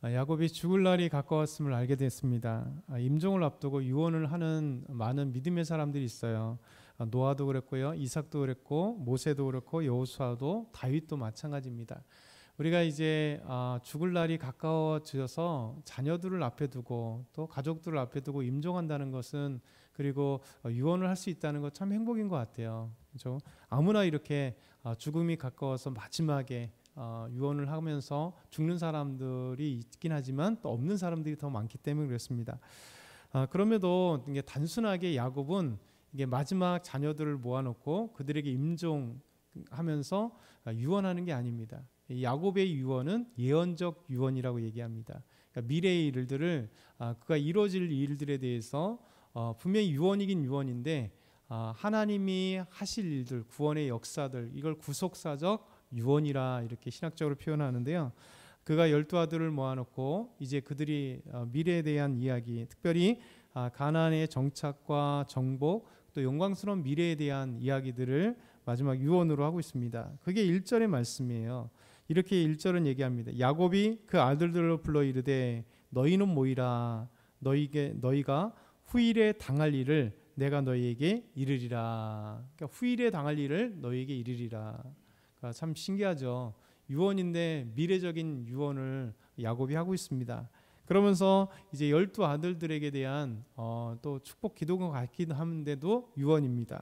야곱이 죽을 날이 가까웠음을 알게 됐습니다. 임종을 앞두고 유언을 하는 많은 믿음의 사람들이 있어요. 노아도 그랬고요, 이삭도 그랬고, 모세도 그렇고, 여호수아도, 다윗도 마찬가지입니다. 우리가 이제 죽을 날이 가까워져서 자녀들을 앞에 두고 또 가족들을 앞에 두고 임종한다는 것은, 그리고 유언을 할 수 있다는 것 참 행복인 것 같아요. 그렇죠? 아무나 이렇게 죽음이 가까워서 마지막에 유언을 하면서 죽는 사람들이 있긴 하지만 또 없는 사람들이 더 많기 때문에 그렇습니다. 그럼에도 이게 단순하게 야곱은 이게 마지막 자녀들을 모아놓고 그들에게 임종하면서 유언하는 게 아닙니다. 야곱의 유언은 예언적 유언이라고 얘기합니다. 그러니까 미래의 일들을 그가 이루어질 일들에 대해서 분명히 유언이긴 유언인데 하나님이 하실 일들, 구원의 역사들, 이걸 구속사적 유언이라 이렇게 신학적으로 표현하는데요. 그가 12아들을 모아놓고 이제 그들이 미래에 대한 이야기, 특별히 가나안의 정착과 정복, 또 영광스러운 미래에 대한 이야기들을 마지막 유언으로 하고 있습니다. 그게 1절의 말씀이에요. 이렇게 1절은 얘기합니다. 야곱이 그 아들들을 불러 이르되 너희는 모이라. 너희가 후일에 당할 일을 내가 너희에게 이르리라. 그러니까 후일에 당할 일을 너희에게 이르리라. 그러니까 참 신기하죠. 유언인데 미래적인 유언을 야곱이 하고 있습니다. 그러면서 이제 12아들들에게 대한 또 축복 기도가 같기도 하는데도 유언입니다.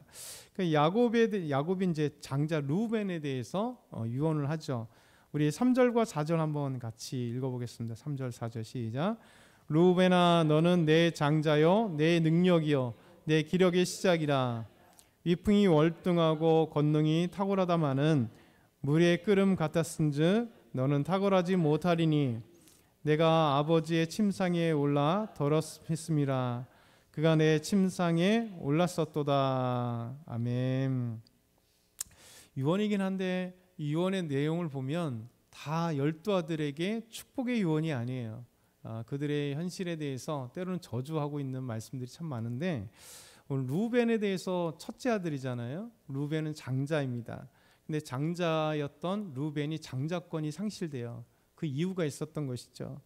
그러니까 야곱이 이제 장자 루벤에 대해서 유언을 하죠. 우리 3절과 4절 한번 같이 읽어보겠습니다. 3절 4절 시작. 루벤아 너는 내 장자요 내 능력이요 내 기력의 시작이라. 위풍이 월등하고 권능이 탁월하다마는 물의 끓음 같았은즉 너는 탁월하지 못하리니 내가 아버지의 침상에 올라 더럽혔음이라. 그가 내 침상에 올랐었도다. 아멘. 유언이긴 한데 이 유언의 내용을 보면 다 12아들에게 축복의 유언이 아니에요. 그들의 현실에 대해서 때로는 저주하고 있는 말씀들이 참 많은데, 오늘 루벤에 대해서 첫째 아들이잖아요. 루벤은 장자입니다. 근데 장자였던 루벤이 장자권이 상실돼요. 그 이유가 있었던 것이죠.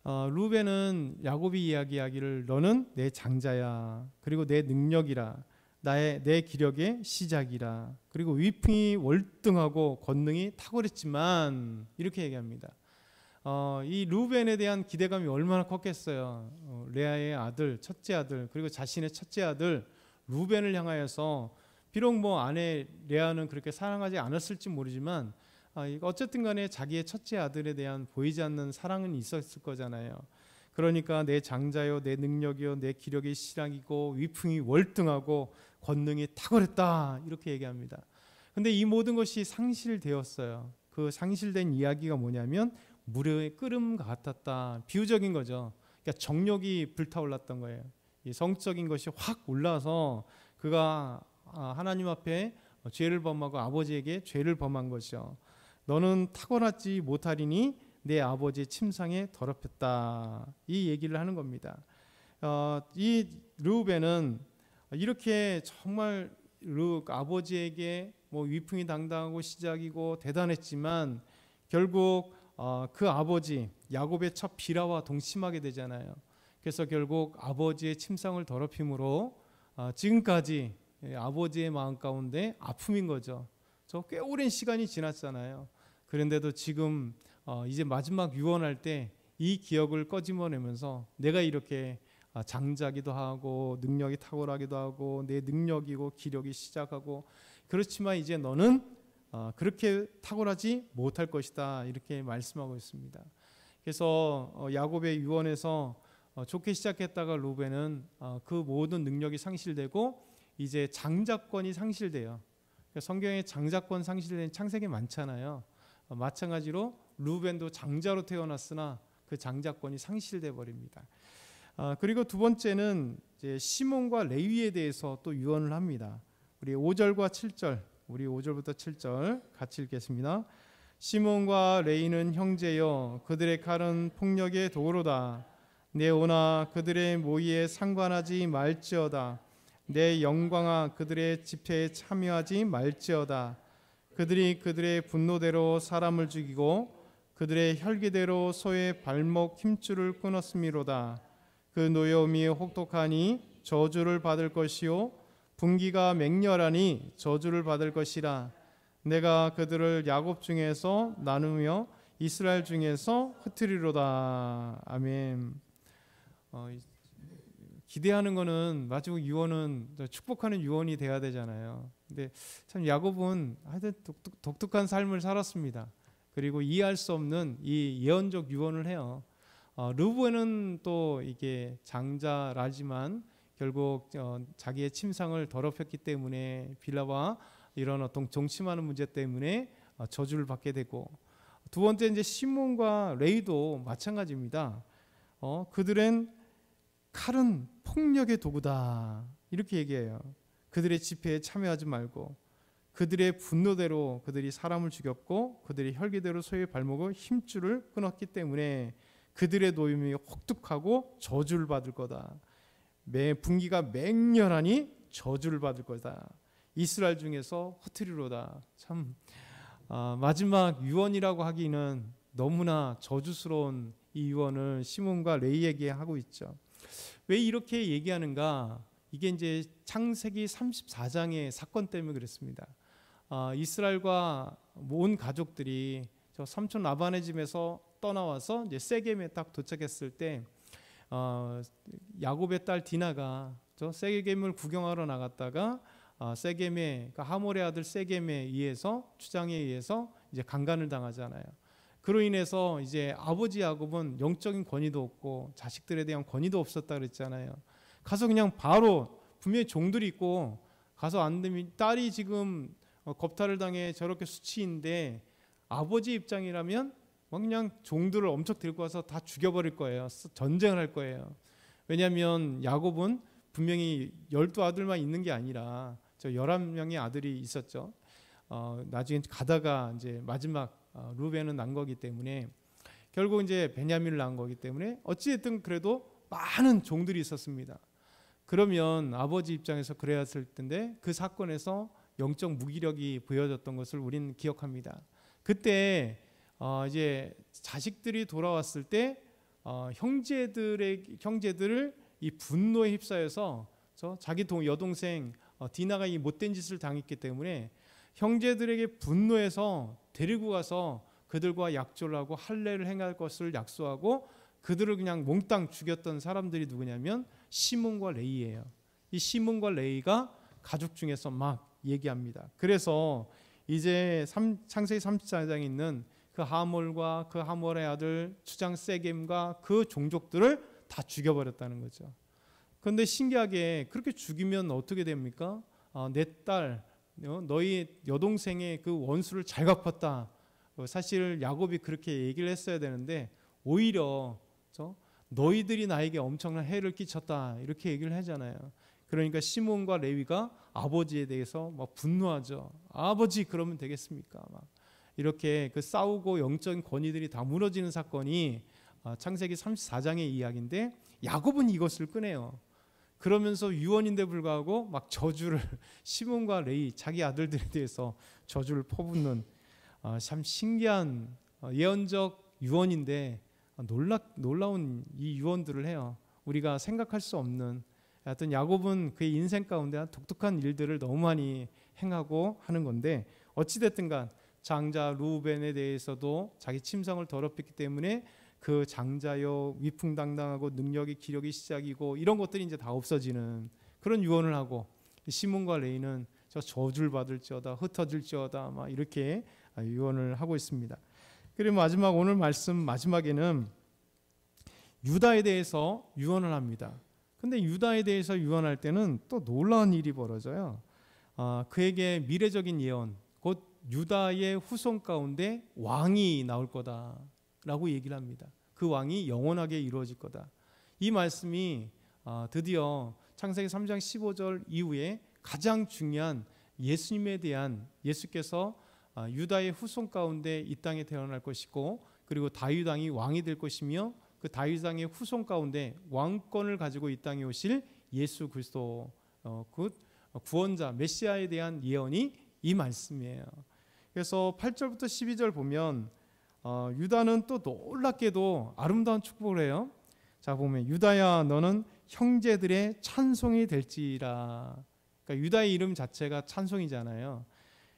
루벤은 야곱이 이야기하기를 너는 내 장자야. 그리고 내 능력이라. 내 기력의 시작이라. 그리고 위풍이 월등하고 권능이 탁월했지만 이렇게 얘기합니다. 이 루벤에 대한 기대감이 얼마나 컸겠어요. 레아의 아들, 첫째 아들, 그리고 자신의 첫째 아들 루벤을 향하여서 비록 뭐 아내 레아는 그렇게 사랑하지 않았을지 모르지만 어쨌든 간에 자기의 첫째 아들에 대한 보이지 않는 사랑은 있었을 거잖아요. 그러니까 내 장자요, 내 능력이요, 내 기력의 시작이고 위풍이 월등하고 권능이 탁월했다 이렇게 얘기합니다. 근데 이 모든 것이 상실되었어요. 그 상실된 이야기가 뭐냐면 물의 끓음 같았다. 비유적인 거죠. 그러니까 정욕이 불타올랐던 거예요. 이 성적인 것이 확 올라서 그가 하나님 앞에 죄를 범하고 아버지에게 죄를 범한 것이죠. 너는 탁월하지 못하리니 내 아버지의 침상에 더럽혔다. 이 얘기를 하는 겁니다. 이 르우벤은 이렇게 정말 아버지에게 위풍이 당당하고 시작이고 대단했지만 결국 그 아버지 야곱의 첫 비라와 동침하게 되잖아요. 그래서 결국 아버지의 침상을 더럽힘으로 지금까지 아버지의 마음 가운데 아픔인 거죠. 저 꽤 오랜 시간이 지났잖아요. 그런데도 지금 이제 마지막 유언할 때 이 기억을 꺼집어내면서 내가 이렇게 장자기도 하고 능력이 탁월하기도 하고 내 능력이고 기력이 시작하고 그렇지만 이제 너는 그렇게 탁월하지 못할 것이다 이렇게 말씀하고 있습니다. 그래서 야곱의 유언에서 좋게 시작했다가 루벤은 그 모든 능력이 상실되고 이제 장자권이 상실돼요. 성경에 장자권 상실된 창세기 많잖아요. 마찬가지로 루벤도 장자로 태어났으나 그 장자권이 상실돼 버립니다. 그리고 두 번째는 이제 시몬과 레위에 대해서 또 유언을 합니다. 우리 5절과 7절, 우리 5절부터 7절 같이 읽겠습니다. 시몬과 레위는 형제여 그들의 칼은 폭력의 도로다. 내 오나 그들의 모의에 상관하지 말지어다. 내 영광아 그들의 집회에 참여하지 말지어다. 그들이 그들의 분노대로 사람을 죽이고 그들의 혈기대로 소의 발목 힘줄을 끊었음이로다. 그 노여움이 혹독하니 저주를 받을 것이요 분기가 맹렬하니 저주를 받을 것이라. 내가 그들을 야곱 중에서 나누며 이스라엘 중에서 흩트리로다. 아멘. 기대하는 거는 마지막 유언은 축복하는 유언이 돼야 되잖아요. 근데 참 야곱은 하여튼 독특한 삶을 살았습니다. 그리고 이해할 수 없는 이 예언적 유언을 해요. 르브엔은 또 이게 장자라지만 결국 자기의 침상을 더럽혔기 때문에 빌라와 이런 어떤 동침하는 문제 때문에 저주를 받게 되고, 두 번째 이제 시몬과 레이도 마찬가지입니다. 그들은 칼은 폭력의 도구다 이렇게 얘기해요. 그들의 집회에 참여하지 말고 그들의 분노대로 그들이 사람을 죽였고 그들의 혈기대로 소의 발목을 힘줄을 끊었기 때문에 그들의 노임이 혹독하고 저주를 받을 거다. 분기가 맹렬하니 저주를 받을 거다. 이스라엘 중에서 흩트리로다. 참 마지막 유언이라고 하기는 너무나 저주스러운 이 유언을 시몬과 레이에게 하고 있죠. 왜 이렇게 얘기하는가? 이게 이제 창세기 34장의 사건 때문에 그렇습니다. 이스라엘과 온 가족들이 저 삼촌 라반의 집에서 떠나와서 이제 세겜에 딱 도착했을 때 야곱의 딸 디나가 저 세겜을 구경하러 나갔다가 세겜의 하몰의 아들 세겜에 의해서 추장에 의해서 이제 강간을 당하잖아요. 그로 인해서 이제 아버지 야곱은 영적인 권위도 없고 자식들에 대한 권위도 없었다 그랬잖아요. 가서 그냥 바로 분명히 종들이 있고 가서 안 되면 딸이 지금 겁탈을 당해 저렇게 수치인데 아버지 입장이라면 그냥 종들을 엄청 들고 와서 다 죽여버릴 거예요. 전쟁을 할 거예요. 왜냐하면 야곱은 분명히 12아들만 있는 게 아니라 저 11명의 아들이 있었죠. 나중에 가다가 이제 마지막 루벤은 난 거기 때문에 결국 이제 베냐민을 낳은 거기 때문에 어찌됐든 그래도 많은 종들이 있었습니다. 그러면 아버지 입장에서 그래야 했을 텐데 그 사건에서 영적 무기력이 보여졌던 것을 우리는 기억합니다. 그때 이제 자식들이 돌아왔을 때 형제들을 이 분노에 휩싸여서 자기 여동생 디나가 이 못된 짓을 당했기 때문에 형제들에게 분노해서 데리고 가서 그들과 약조를 하고 할례를 행할 것을 약속하고 그들을 그냥 몽땅 죽였던 사람들이 누구냐면 시몬과 레이예요. 이 시몬과 레이가 가족 중에서 막 얘기합니다. 그래서 이제 창세기 34장에 있는 그 하몰과 그 하몰의 아들 추장 세겜과 그 종족들을 다 죽여버렸다는 거죠. 그런데 신기하게 그렇게 죽이면 어떻게 됩니까? 내 딸, 너희 여동생의 그 원수를 잘 갚았다. 사실 야곱이 그렇게 얘기를 했어야 되는데 오히려 너희들이 나에게 엄청난 해를 끼쳤다 이렇게 얘기를 하잖아요. 그러니까 시몬과 레위가 아버지에 대해서 막 분노하죠. 아버지 그러면 되겠습니까? 막 이렇게 그 싸우고 영적인 권위들이 다 무너지는 사건이 창세기 34장의 이야기인데 야곱은 이것을 꺼내요. 그러면서 유언인데 불구하고 막 저주를 시몬과 레위 자기 아들들에 대해서 저주를 퍼붓는 참 신기한 예언적 유언인데 놀라운 이 유언들을 해요. 우리가 생각할 수 없는 하여튼 야곱은 그의 인생 가운데 독특한 일들을 너무 많이 행하고 하는 건데 어찌됐든 간 장자 루벤에 대해서도 자기 침상을 더럽혔기 때문에 그 장자여 위풍당당하고 능력이 기력이 시작이고 이런 것들이 이제 다 없어지는 그런 유언을 하고 시몬과 레이는 저 저주를 받을지어다 흩어질지어다 막 이렇게 유언을 하고 있습니다. 그리고 마지막 오늘 말씀 마지막에는 유다에 대해서 유언을 합니다. 근데 유다에 대해서 유언할 때는 또 놀라운 일이 벌어져요. 그에게 미래적인 예언, 곧 유다의 후손 가운데 왕이 나올 거다라고 얘기를 합니다. 그 왕이 영원하게 이루어질 거다. 이 말씀이 드디어 창세기 3장 15절 이후에 가장 중요한 예수님에 대한 예수께서 유다의 후손 가운데 이 땅에 태어날 것이고 그리고 다윗 왕이 왕이 될 것이며 그 다윗 왕의 후손 가운데 왕권을 가지고 이 땅에 오실 예수 그리스도 그 구원자 메시아에 대한 예언이 이 말씀이에요. 그래서 8절부터 12절 보면 유다는 또 놀랍게도 아름다운 축복을 해요. 자, 보면 유다야 너는 형제들의 찬송이 될지라. 그러니까 유다의 이름 자체가 찬송이잖아요.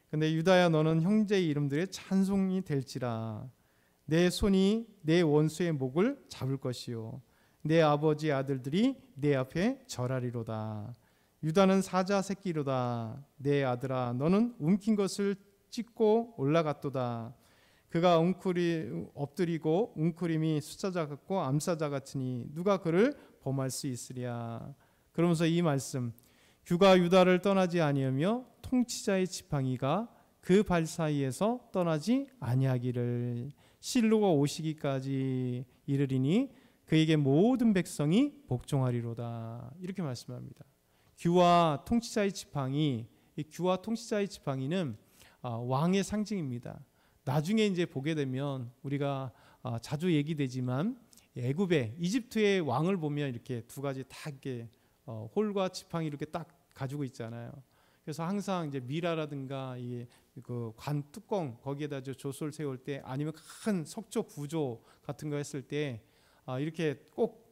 근데 유다야 너는 형제의 이름들의 찬송이 될지라. 내 손이 내 원수의 목을 잡을 것이요 내 아버지 아들들이 내 앞에 절하리로다. 유다는 사자 새끼로다. 내 아들아 너는 움킨 것을 찢고 올라갔도다. 그가 엎드리고 웅크림이 숫자자 같고 암사자 같으니 누가 그를 범할 수 있으랴. 그러면서 이 말씀, 규가 유다를 떠나지 아니하며 통치자의 지팡이가 그 발 사이에서 떠나지 아니하기를 실로가 오시기까지 이르리니 그에게 모든 백성이 복종하리로다. 이렇게 말씀합니다. 규와 통치자의 지팡이, 이 규와 통치자의 지팡이는 왕의 상징입니다. 나중에 이제 보게 되면 우리가 자주 얘기되지만 애굽의 이집트의 왕을 보면 이렇게 두 가지 다 이렇게 홀과 지팡이 이렇게 딱 가지고 있잖아요. 그래서 항상 이제 미라라든가 그 관 뚜껑 거기에다 조소를 세울 때 아니면 큰 석조 구조 같은 거 했을 때 이렇게 꼭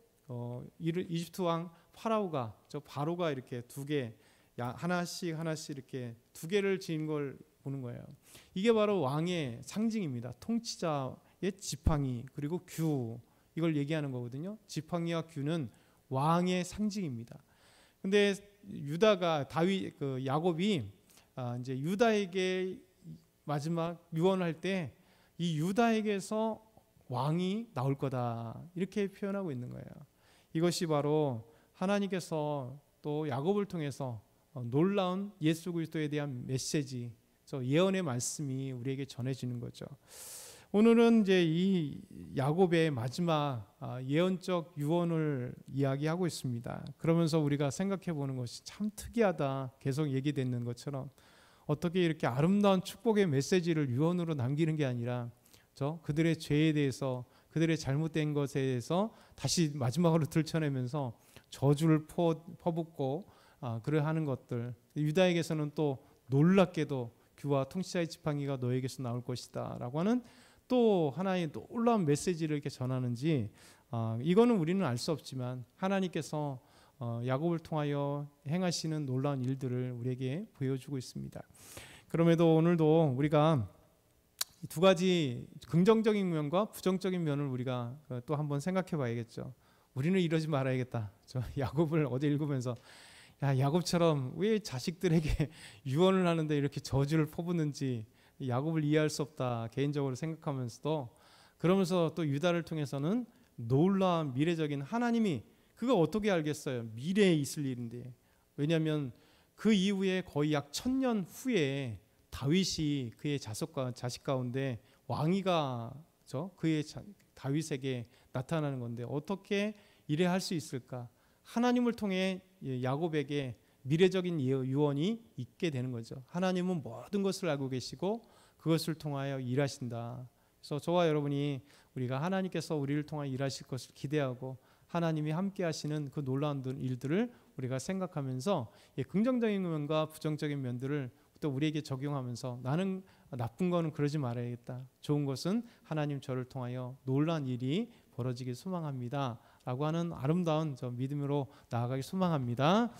이집트 왕 파라오가 바로가 이렇게 두 개 하나씩 이렇게 두 개를 지은 걸 보는 거예요. 이게 바로 왕의 상징입니다. 통치자의 지팡이 그리고 규 이걸 얘기하는 거거든요. 지팡이와 규는 왕의 상징입니다. 근데 유다가 야곱이 이제 유다에게 마지막 유언할 때 이 유다에게서 왕이 나올 거다 이렇게 표현하고 있는 거예요. 이것이 바로 하나님께서 또 야곱을 통해서 놀라운 예수 그리스도에 대한 메시지, 예언의 말씀이 우리에게 전해지는 거죠. 오늘은 이제 이 야곱의 마지막 예언적 유언을 이야기하고 있습니다. 그러면서 우리가 생각해 보는 것이 참 특이하다. 계속 얘기되는 것처럼 어떻게 이렇게 아름다운 축복의 메시지를 유언으로 남기는 게 아니라 그들의 죄에 대해서 그들의 잘못된 것에 대해서 다시 마지막으로 들춰내면서 저주를 퍼붓고 그래 하는 것들. 유다에게서는 또 놀랍게도 규와 통치자의 지팡이가 너에게서 나올 것이다 라고 하는 또 하나의 놀라운 메시지를 이렇게 전하는지 이거는 우리는 알 수 없지만 하나님께서 야곱을 통하여 행하시는 놀라운 일들을 우리에게 보여주고 있습니다. 그럼에도 오늘도 우리가 두 가지 긍정적인 면과 부정적인 면을 우리가 또 한번 생각해 봐야겠죠. 우리는 이러지 말아야겠다. 야곱을 어제 읽으면서 야곱처럼 왜 자식들에게 유언을 하는데 이렇게 저주를 퍼붓는지 야곱을 이해할 수 없다 개인적으로 생각하면서도 그러면서 또 유다를 통해서는 놀라운 미래적인 하나님이 그거 어떻게 알겠어요? 미래에 있을 일인데. 왜냐하면 그 이후에 거의 약 1000년 후에 다윗이 그의 자식 가운데 왕위가 그의 다윗에게 나타나는 건데 어떻게 이래 할 수 있을까? 하나님을 통해 야곱에게 미래적인 유언이 있게 되는 거죠. 하나님은 모든 것을 알고 계시고 그것을 통하여 일하신다. 그래서 저와 여러분이 우리가 하나님께서 우리를 통하여 일하실 것을 기대하고 하나님이 함께 하시는 그 놀라운 일들을 우리가 생각하면서 긍정적인 면과 부정적인 면들을 또 우리에게 적용하면서 나는 나쁜 거는 그러지 말아야겠다. 좋은 것은 하나님 저를 통하여 놀라운 일이 벌어지길 소망합니다. 라고 하는 아름다운 믿음으로 나아가길 소망합니다.